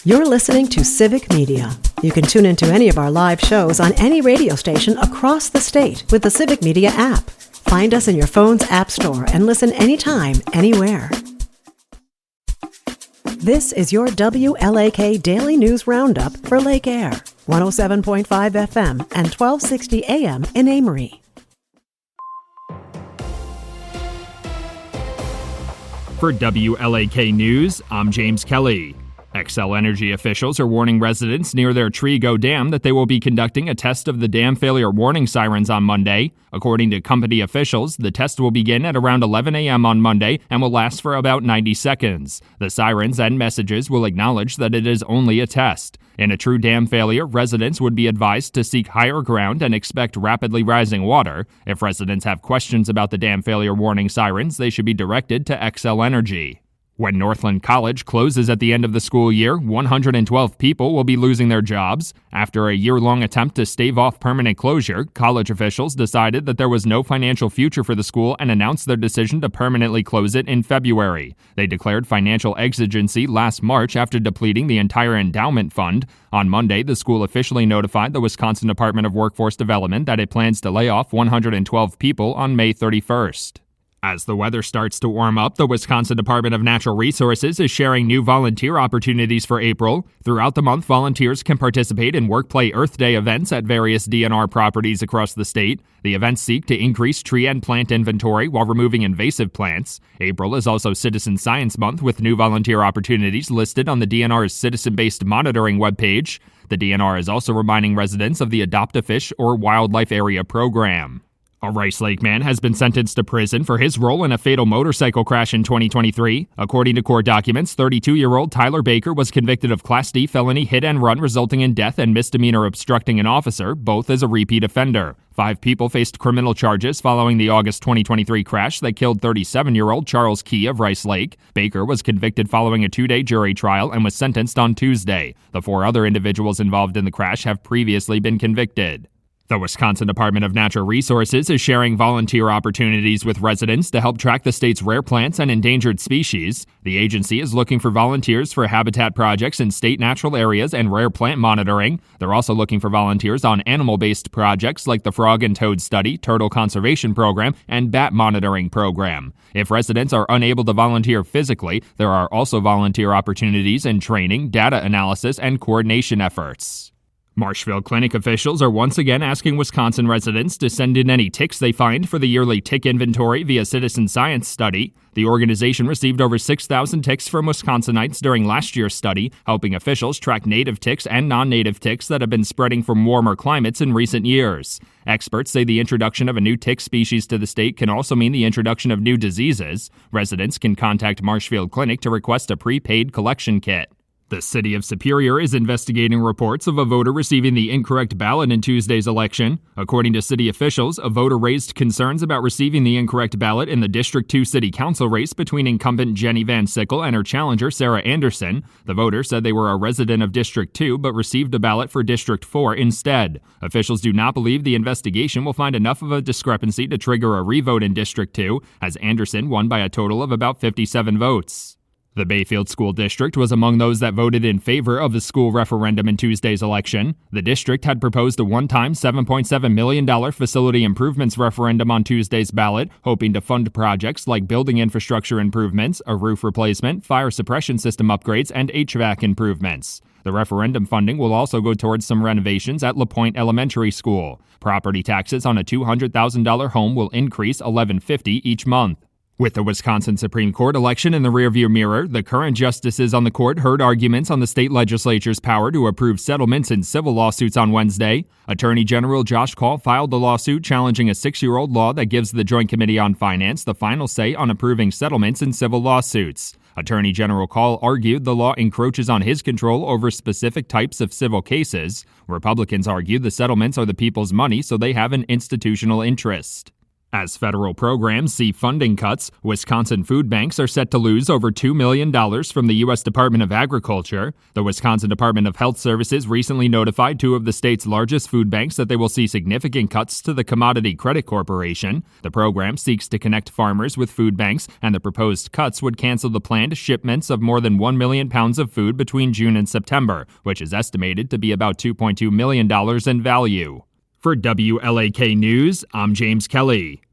You're listening to Civic Media. You can tune into any of our live shows on any radio station across the state with the Civic Media app. Find us in your phone's app store and listen anytime, anywhere. This is your WLAK Daily News Roundup for Lake Air, 107.5 FM and 1260 AM in Amory. For WLAK News, I'm James Kelly. Xcel Energy officials are warning residents near their Trigo Dam that they will be conducting a test of the dam failure warning sirens on Monday. According to company officials, the test will begin at around 11 a.m. on Monday and will last for about 90 seconds. The sirens and messages will acknowledge that it is only a test. In a true dam failure, residents would be advised to seek higher ground and expect rapidly rising water. If residents have questions about the dam failure warning sirens, they should be directed to Xcel Energy. When Northland College closes at the end of the school year, 112 people will be losing their jobs. After a year-long attempt to stave off permanent closure, college officials decided that there was no financial future for the school and announced their decision to permanently close it in February. They declared financial exigency last March after depleting the entire endowment fund. On Monday, the school officially notified the Wisconsin Department of Workforce Development that it plans to lay off 112 people on May 31st. As the weather starts to warm up, the Wisconsin Department of Natural Resources is sharing new volunteer opportunities for April. Throughout the month, volunteers can participate in Work-Play Earth Day events at various DNR properties across the state. The events seek to increase tree and plant inventory while removing invasive plants. April is also Citizen Science Month, with new volunteer opportunities listed on the DNR's citizen-based monitoring webpage. The DNR is also reminding residents of the Adopt a Fish or Wildlife Area program. A Rice Lake man has been sentenced to prison for his role in a fatal motorcycle crash in 2023. According to court documents, 32-year-old Tyler Baker was convicted of Class D felony hit and run resulting in death and misdemeanor obstructing an officer, both as a repeat offender. 5 people faced criminal charges following the August 2023 crash that killed 37-year-old Charles Key of Rice Lake. Baker was convicted following a 2-day jury trial and was sentenced on Tuesday. The 4 other individuals involved in the crash have previously been convicted. The Wisconsin Department of Natural Resources is sharing volunteer opportunities with residents to help track the state's rare plants and endangered species. The agency is looking for volunteers for habitat projects in state natural areas and rare plant monitoring. They're also looking for volunteers on animal-based projects like the Frog and Toad Study, Turtle Conservation Program, and Bat Monitoring Program. If residents are unable to volunteer physically, there are also volunteer opportunities in training, data analysis, and coordination efforts. Marshfield Clinic officials are once again asking Wisconsin residents to send in any ticks they find for the yearly tick inventory via citizen science study. The organization received over 6,000 ticks from Wisconsinites during last year's study, helping officials track native ticks and non-native ticks that have been spreading from warmer climates in recent years. Experts say the introduction of a new tick species to the state can also mean the introduction of new diseases. Residents can contact Marshfield Clinic to request a prepaid collection kit. The city of Superior is investigating reports of a voter receiving the incorrect ballot in Tuesday's election. According to city officials, a voter raised concerns about receiving the incorrect ballot in the District 2 city council race between incumbent Jenny Van Sickle and her challenger Sarah Anderson. The voter said they were a resident of District 2 but received a ballot for District 4 instead. Officials do not believe the investigation will find enough of a discrepancy to trigger a revote in District 2, as Anderson won by a total of about 57 votes. The Bayfield School District was among those that voted in favor of the school referendum in Tuesday's election. The district had proposed a one-time $7.7 million facility improvements referendum on Tuesday's ballot, hoping to fund projects like building infrastructure improvements, a roof replacement, fire suppression system upgrades, and HVAC improvements. The referendum funding will also go towards some renovations at LaPointe Elementary School. Property taxes on a $200,000 home will increase $11.50 each month. With the Wisconsin Supreme Court election in the rearview mirror, the current justices on the court heard arguments on the state legislature's power to approve settlements in civil lawsuits on Wednesday. Attorney General Josh Kaul filed the lawsuit challenging a 6-year-old law that gives the Joint Committee on Finance the final say on approving settlements in civil lawsuits. Attorney General Kaul argued the law encroaches on his control over specific types of civil cases. Republicans argued the settlements are the people's money, so they have an institutional interest. As federal programs see funding cuts, Wisconsin food banks are set to lose over $2 million from the U.S. Department of Agriculture. The Wisconsin Department of Health Services recently notified two of the state's largest food banks that they will see significant cuts to the Commodity Credit Corporation. The program seeks to connect farmers with food banks, and the proposed cuts would cancel the planned shipments of more than 1 million pounds of food between June and September, which is estimated to be about $2.2 million in value. For WLAK News, I'm James Kelly.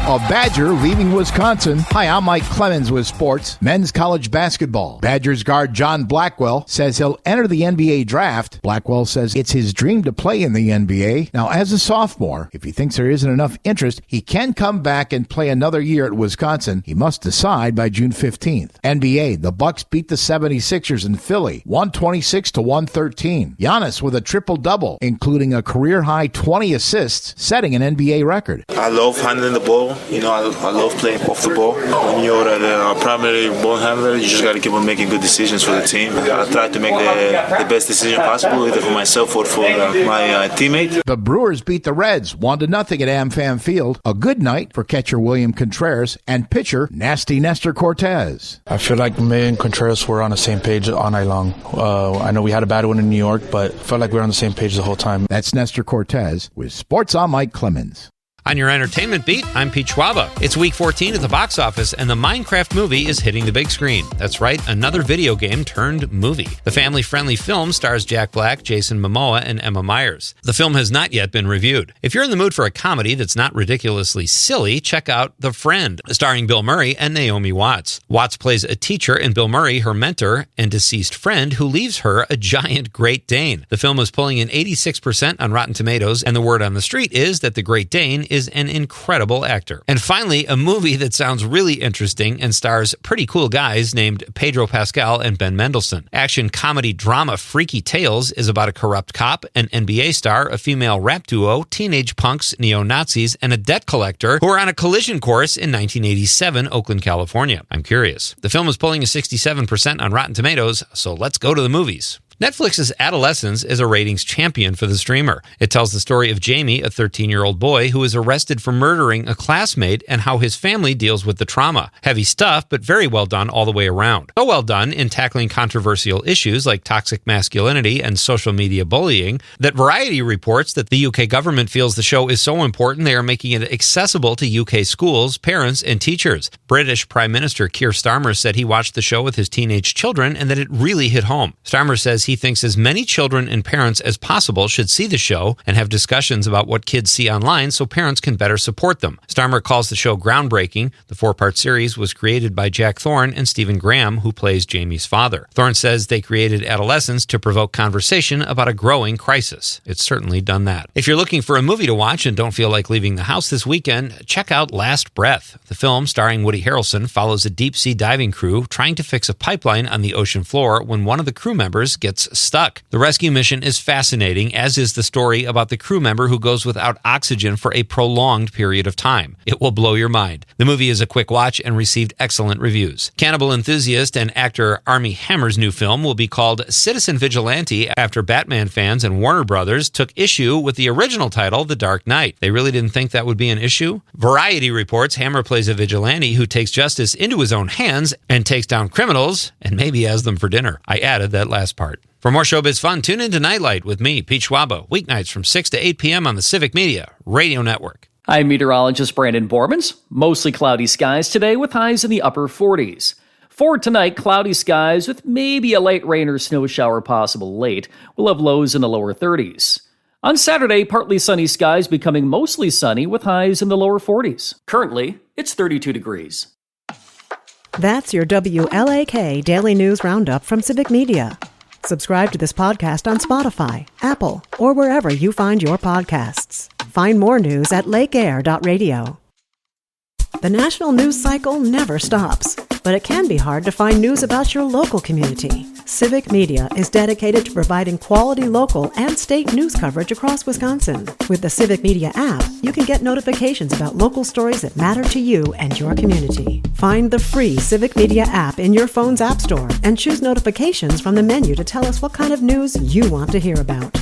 A Badger leaving Wisconsin. Hi, I'm Mike Clemens with sports. Men's college basketball. Badgers guard John Blackwell says he'll enter the NBA draft. Blackwell says it's his dream to play in the NBA. Now, as a sophomore, if he thinks there isn't enough interest, he can come back and play another year at Wisconsin. He must decide by June 15th. NBA, the Bucks beat the 76ers in Philly, 126-113. Giannis with a triple-double, including a career-high 20 assists, setting an NBA record. I love handling the ball. You know, I love playing off the ball. When you're the primary ball handler, you just got to keep on making good decisions for the team. I try to make the best decision possible, either for myself or for my teammate. The Brewers beat the Reds 1-0 at AmFam Field. A good night for catcher William Contreras and pitcher Nasty Nestor Cortez. I feel like me and Contreras were on the same page all night long. I know we had a bad one in New York, but I felt like we were on the same page the whole time. That's Nestor Cortez with Sports. I'm Mike Clemens. On your entertainment beat, I'm Pete Schwaba. It's week 14 at the box office, and the Minecraft movie is hitting the big screen. That's right, another video game turned movie. The family-friendly film stars Jack Black, Jason Momoa, and Emma Myers. The film has not yet been reviewed. If you're in the mood for a comedy that's not ridiculously silly, check out The Friend, starring Bill Murray and Naomi Watts. Watts plays a teacher, and Bill Murray her mentor and deceased friend who leaves her a giant Great Dane. The film is pulling in 86% on Rotten Tomatoes, and the word on the street is that the Great Dane is an incredible actor. And finally, a movie that sounds really interesting and stars pretty cool guys named Pedro Pascal and Ben Mendelsohn. Action comedy drama Freaky Tales is about a corrupt cop, an NBA star, a female rap duo, teenage punks, neo-Nazis, and a debt collector who are on a collision course in 1987 Oakland, California. I'm curious. The film is pulling a 67% on Rotten Tomatoes, so let's go to the movies. Netflix's Adolescence is a ratings champion for the streamer. It tells the story of Jamie, a 13-year-old boy who is arrested for murdering a classmate and how his family deals with the trauma. Heavy stuff, but very well done all the way around. So well done in tackling controversial issues like toxic masculinity and social media bullying that Variety reports that the UK government feels the show is so important they are making it accessible to UK schools, parents, and teachers. British Prime Minister Keir Starmer said he watched the show with his teenage children and that it really hit home. Starmer says he thinks as many children and parents as possible should see the show and have discussions about what kids see online so parents can better support them. Starmer calls the show groundbreaking. The 4-part series was created by Jack Thorne and Stephen Graham, who plays Jamie's father. Thorne says they created Adolescence to provoke conversation about a growing crisis. It's certainly done that. If you're looking for a movie to watch and don't feel like leaving the house this weekend, check out Last Breath. The film, starring Woody Harrelson, follows a deep-sea diving crew trying to fix a pipeline on the ocean floor when one of the crew members gets stuck. The rescue mission is fascinating, as is the story about the crew member who goes without oxygen for a prolonged period of time. It will blow your mind. The movie is a quick watch and received excellent reviews. Cannibal enthusiast and actor Armie Hammer's new film will be called Citizen Vigilante after Batman fans and Warner Brothers took issue with the original title, The Dark Knight. They really didn't think that would be an issue? Variety reports Hammer plays a vigilante who takes justice into his own hands and takes down criminals and maybe has them for dinner. I added that last part. For more showbiz fun, tune in to Nightlight with me, Pete Schwaba, weeknights from 6 to 8 p.m. on the Civic Media Radio Network. I'm meteorologist Brandon Bormans. Mostly cloudy skies today with highs in the upper 40s. For tonight, cloudy skies with maybe a light rain or snow shower possible late. We'll have lows in the lower 30s. On Saturday, partly sunny skies becoming mostly sunny with highs in the lower 40s. Currently, it's 32 degrees. That's your WLAK Daily News Roundup from Civic Media. Subscribe to this podcast on Spotify, Apple, or wherever you find your podcasts. Find more news at lakeair.radio. The national news cycle never stops, but it can be hard to find news about your local community. Civic Media is dedicated to providing quality local and state news coverage across Wisconsin. With the Civic Media app, you can get notifications about local stories that matter to you and your community. Find the free Civic Media app in your phone's app store and choose notifications from the menu to tell us what kind of news you want to hear about.